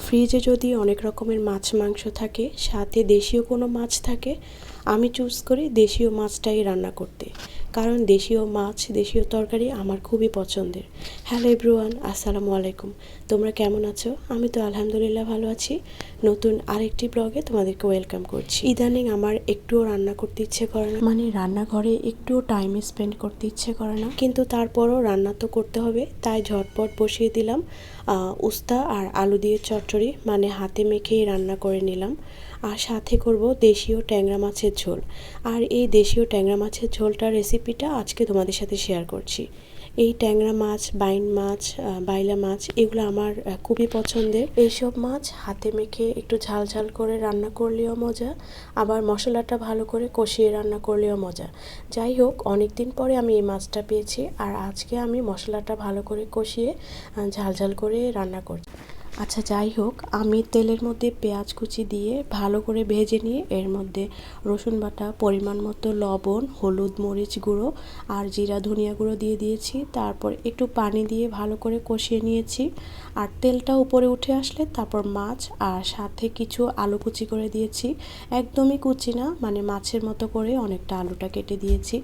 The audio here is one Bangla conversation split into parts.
ফ্রিজে যদি অনেক রকমের মাছ মাংস থাকে, সাথে দেশীয় কোনো মাছ থাকে, আমি চুজ করি দেশীয় মাছটাই রান্না করতে। কারণ দেশীয় মাছ, দেশীয় তরকারি আমার খুবই পছন্দের। হ্যালো এভরিওয়ান, আসসালামু আলাইকুম। তোমরা কেমন আছো? আমি তো আলহামদুলিল্লাহ ভালো আছি। নতুন আরেকটি ব্লগে তোমাদেরকে ওয়েলকাম করছি। ইদানিং আমার একটুও রান্না করতে ইচ্ছে করে না, মানে রান্নাঘরে একটুও টাইম স্পেন্ড করতে ইচ্ছে করে না, কিন্তু তারপরও রান্না তো করতে হবে, তাই ঝটপট বসিয়ে দিলাম উস্তা আর আলু দিয়ে চচ্চড়ি, মানে হাতে মেখেই রান্না করে নিলাম। আর সাথে করব দেশীয় ট্যাংরা মাছের ঝোল। আর এই দেশীয় ট্যাংরা মাছের ঝোলটার রেসিপিটা আজকে তোমাদের সাথে শেয়ার করছি। এই ট্যাংরা মাছ, বাইন মাছ, বাইলা মাছ এগুলো আমার খুবই পছন্দের। এইসব মাছ হাতে মেখে একটু ঝাল ঝাল করে রান্না করলেও মজা, আবার মশলাটা ভালো করে কষিয়ে রান্না করলেও মজা। যাই হোক, অনেক দিন পরে আমি এই মাছটা পেয়েছি, আর আজকে আমি মশলাটা ভালো করে কষিয়ে ঝাল ঝাল করে রান্না করছি। আচ্ছা, যাই হোক, আমি তেলের মধ্যে পেঁয়াজ কুচি দিয়ে ভালো করে ভেজে নিয়ে এর মধ্যে রসুন বাটা, পরিমাণ মতো লবণ, হলুদ, মরিচ গুঁড়ো আর জিরা ধনিয়া গুঁড়ো দিয়ে দিয়েছি। তারপর একটু পানি দিয়ে ভালো করে কষিয়ে নিয়েছি। আর তেলটা উপরে উঠে আসলে তারপর মাছ আর সাথে কিছু আলু কুচি করে দিয়েছি। একদমই কুচি না, মানে মাছের মতো করে অনেকটা আলুটা কেটে দিয়েছি।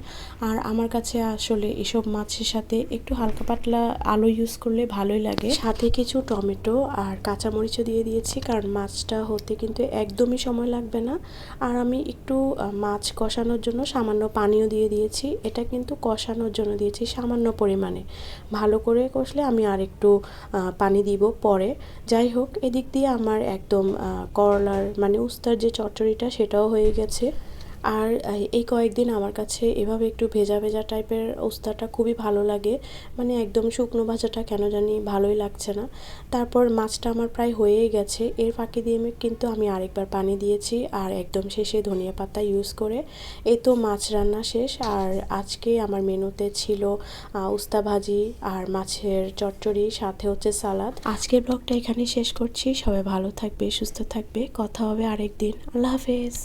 আর আমার কাছে আসলে এসব মাছের সাথে একটু হালকা পাতলা আলু ইউজ করলে ভালোই লাগে। সাথে কিছু টমেটো আর কাঁচামরিচও দিয়ে দিয়েছি, কারণ মাছটা হতে কিন্তু একদমই সময় লাগবে না। আর আমি একটু মাছ কষানোর জন্য সামান্য পানিও দিয়ে দিয়েছি। এটা কিন্তু কষানোর জন্য দিয়েছি সামান্য পরিমাণে। ভালো করে কষলে আমি আর একটু পানি দিব পরে। যাই হোক, এদিক দিয়ে আমার একদম করলার মানে উস্তার যে চচ্চড়িটা সেটাও হয়ে গেছে। আর এই কয়েকদিন আমার কাছে এভাবে একটু ভেজা ভেজা টাইপের উস্তাটা খুবই ভালো লাগে, মানে একদম শুকনো ভাজাটা কেন জানি ভালোই লাগছে না। তারপর মাছটা আমার প্রায় হয়েই গেছে, এর ফাঁকে দিয়ে কিন্তু আমি আরেকবার পানি দিয়েছি, আর একদম শেষে ধনিয়া পাতা ইউজ করে এই তো মাছ রান্না শেষ। আর আজকে আমার মেনুতে ছিল উস্তা ভাজি আর মাছের চচ্চড়ি, সাথে হচ্ছে সালাদ। আজকের ব্লগটা এখানেই শেষ করছি। সবাই ভালো থাকবে, সুস্থ থাকবে, কথা হবে আরেকদিন। আল্লাহ হাফেজ।